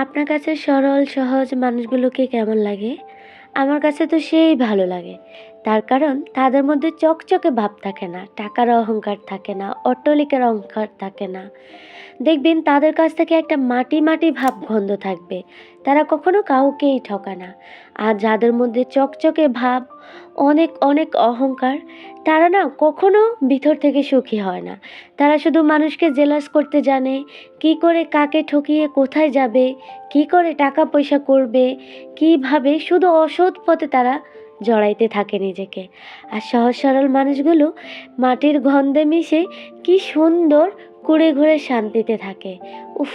আপনার কাছে সরল সহজ মানুষগুলোকে কেমন লাগে? আমার কাছে তো সেই ভালো লাগে। তার কারণ তাদের মধ্যে চকচকে ভাব থাকে না, টাকার অহংকার থাকে না, অট্টালিকার অহংকার থাকে না। দেখবেন তাদের কাছ থেকে একটা মাটি, মাটি ভাব গন্ধ থাকবে। তারা কখনো কাউকেই ঠকায় না। আর যাদের মধ্যে চকচকে ভাব, অনেক, অনেক অহংকার, তারা না কখনো ভিতর থেকে সুখী হয় না। তারা শুধু মানুষকে জেলাস করতে জানে, কী করে কাকে ঠকিয়ে কোথায় যাবে, কী করে টাকা পয়সা করবে, কীভাবে শুধু অসৎ পথে তারা জড়াইতে থাকে নিজেকে। আর সহজ সরল মানুষগুলো মাটির গন্ধে মিশে কি সুন্দর কুড়ে ঘুরে শান্তিতে থাকে। উফ!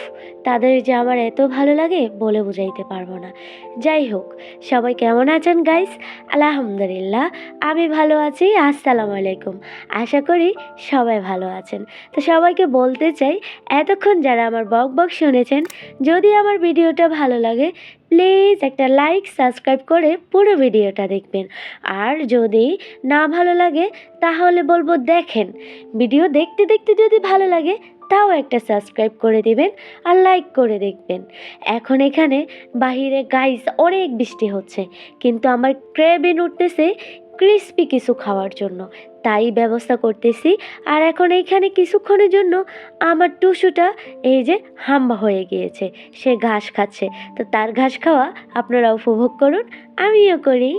তাদের যে আমার এত ভালো লাগে বলে বুঝাইতে পারবো না। যাই হোক, সবাই কেমন আছেন গাইস? আলহামদুলিল্লাহ আমি ভালো আছি। আসসালামু আলাইকুম। আশা করি সবাই ভালো আছেন। তো সবাইকে বলতে চাই, এতক্ষণ যারা আমার বক শুনেছেন, যদি আমার ভিডিওটা ভালো লাগে প্লিজ একটা লাইক সাবস্ক্রাইব করে পুরো ভিডিওটা দেখবেন। আর যদি না ভালো লাগে তাহলে বলবো দেখেন, ভিডিও দেখতে দেখতে যদি ভালো লাগে তাও একটা সাবস্ক্রাইব করে দিবেন আর লাইক করে দেখবেন। এখন এখানে বাহিরে গাইস অনেক বৃষ্টি হচ্ছে, কিন্তু আমার ক্রেভিং উঠতেছে ক্রিস্পি কিছু খাওয়ার জন্য, তাই ব্যবস্থা করতেছি। আর এখন এইখানে কিছুক্ষণের জন্য আমার টুসুটা এই যে হাম্বা হয়ে গিয়েছে, সে ঘাস খাচ্ছে। তো তার ঘাস খাওয়া আপনারা উপভোগ করুন, আমিও করি।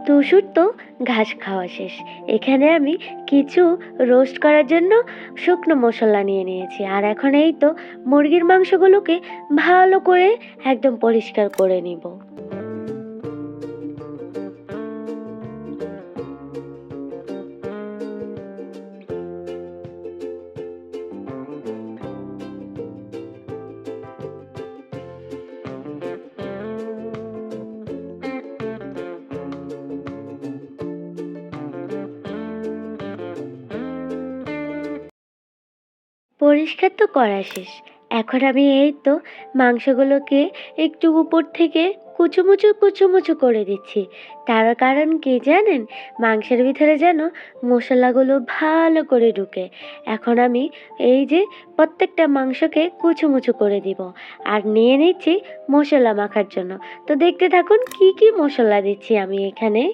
টুসুর তো ঘাস খাওয়া শেষ। এখানে আমি কিছু রোস্ট করার জন্য শুকনো মশলা নিয়ে নিয়েছি। আর এখন এই তো মুরগির মাংসগুলোকে ভালো করে একদম পরিষ্কার করে নিব। পরিষ্কার তো করা শেষ। এখন আমি এই তো মাংসগুলোকে একটু উপর থেকে কুচুমুচু কুচুমুচু করে দিচ্ছি। তার কারণ কি জানেন? মাংসের ভিতরে যেন মশলাগুলো ভালো করে ঢুকে। এখন আমি এই যে প্রত্যেকটা মাংসকে কুচুমুচু করে দিব। আর নিয়ে নিচ্ছি মশলা মাখার জন্য। তো দেখতে থাকুন কি কি মশলা দিচ্ছি আমি এখানে।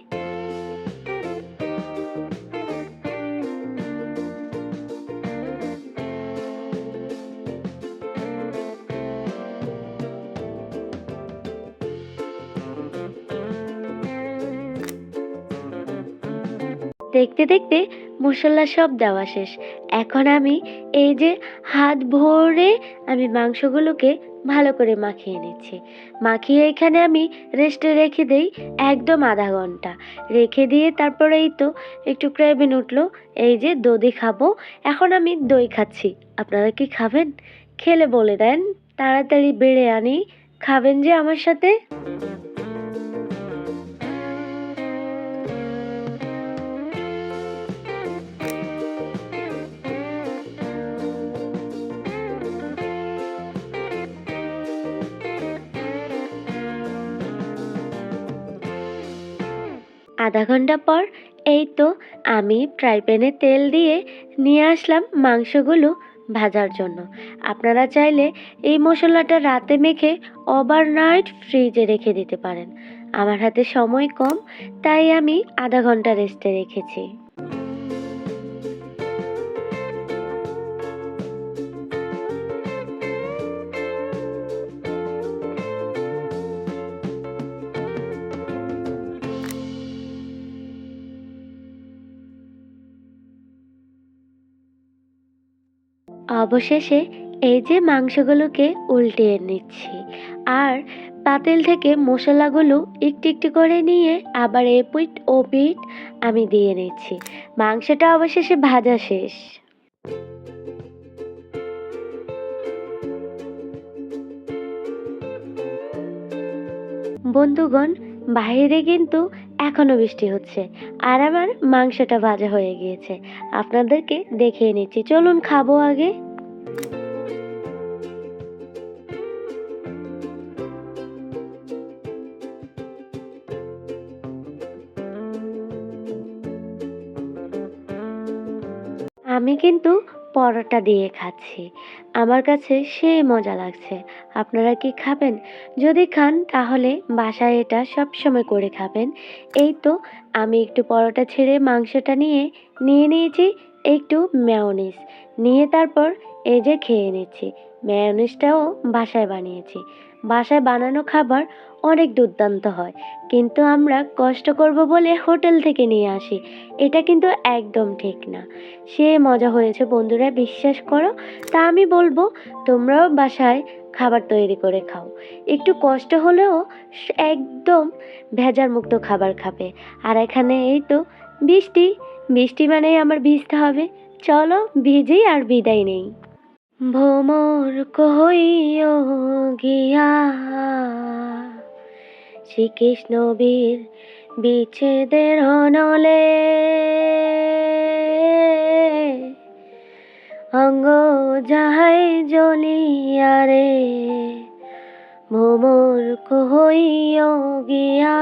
দেখতে দেখতে মশলা সব দেওয়া শেষ। এখন আমি এই যে হাত ভরে আমি মাংসগুলোকে ভালো করে মাখিয়ে নিচ্ছি। মাখিয়ে এখানে আমি রেস্টে রেখে দেই একদম আধা ঘন্টা। রেখে দিয়ে তারপরে এই তো একটু ক্রেভিং উঠলো, এই যে দধি খাবো। এখন আমি দই খাচ্ছি। আপনারা কি খাবেন? খেলে বলে দেন, তাড়াতাড়ি বেড়ে আনি। খাবেন যে আমার সাথে? আধা ঘন্টা পর এই তো আমি ফ্রাই প্যানে তেল দিয়ে নিয়ে আসলাম মাংসগুলো ভাজার জন্য। আপনারা চাইলে এই মশলাটা রাতে মেখে ওভারনাইট ফ্রিজে রেখে দিতে পারেন। আমার হাতে সময় কম, তাই আমি আধা ঘন্টা রেস্টে রেখেছি। অবশেষে এই যে মাংসগুলোকে উল্টিয়ে নিচ্ছি, আর পাতিল থেকে মশলাগুলো একটু একটু করে নিয়ে আবার এপিঠ ওপিঠ আমি দিয়ে নিচ্ছি। মাংসটা অবশেষে ভাজা শেষ। বন্ধুগণ, বাইরে কিন্তু এখনো বৃষ্টি হচ্ছে। আর আমার মাংসটা ভাজা হয়ে গিয়েছে। আপনাদেরকে দেখিয়ে নিচ্ছি। চলুন খাবো আগে। আমি কিন্তু পরোটা দিয়ে খাচ্ছি। আমার কাছে সেই মজা লাগছে। আপনারা কি খাবেন? যদি খান তাহলে বাসায় এটা সবসময় করে খাবেন। এই তো আমি একটু পরোটা ছেড়ে মাংসটা নিয়ে নিয়েছি একটু মেয়োনিজ। নিয়ে তারপর এই যে খেয়ে নিচ্ছি। মেয়োনিজটাও বাসায় বানিয়েছি। বাসায় বানানো খাবার অনেক দুর্দান্ত হয়। কিন্তু আমরা কষ্ট করব বলে হোটেল থেকে নিয়ে আসি। এটা কিন্তু একদম ঠিক না। সে মজা হয়েছে বন্ধুরা, বিশ্বাস করো। তা আমি বলবো তোমরাও বাসায় খাবার তৈরি করে খাও। একটু কষ্ট হলেও একদম ভেজাল মুক্ত খাবার খাবে। আর এখানে এই তো বৃষ্টি, বৃষ্টি মানেই আমার ভিজতে হবে। চলো ভিজেই আর বিদায় নেই। ভ্রমর কইও গিয়া শ্রীকৃষ্ণ বীর বিচ্ছেদের অনলে অঙ্গ যাহাই জ্বলিয়া রে ভ্রমর কইও গিয়া।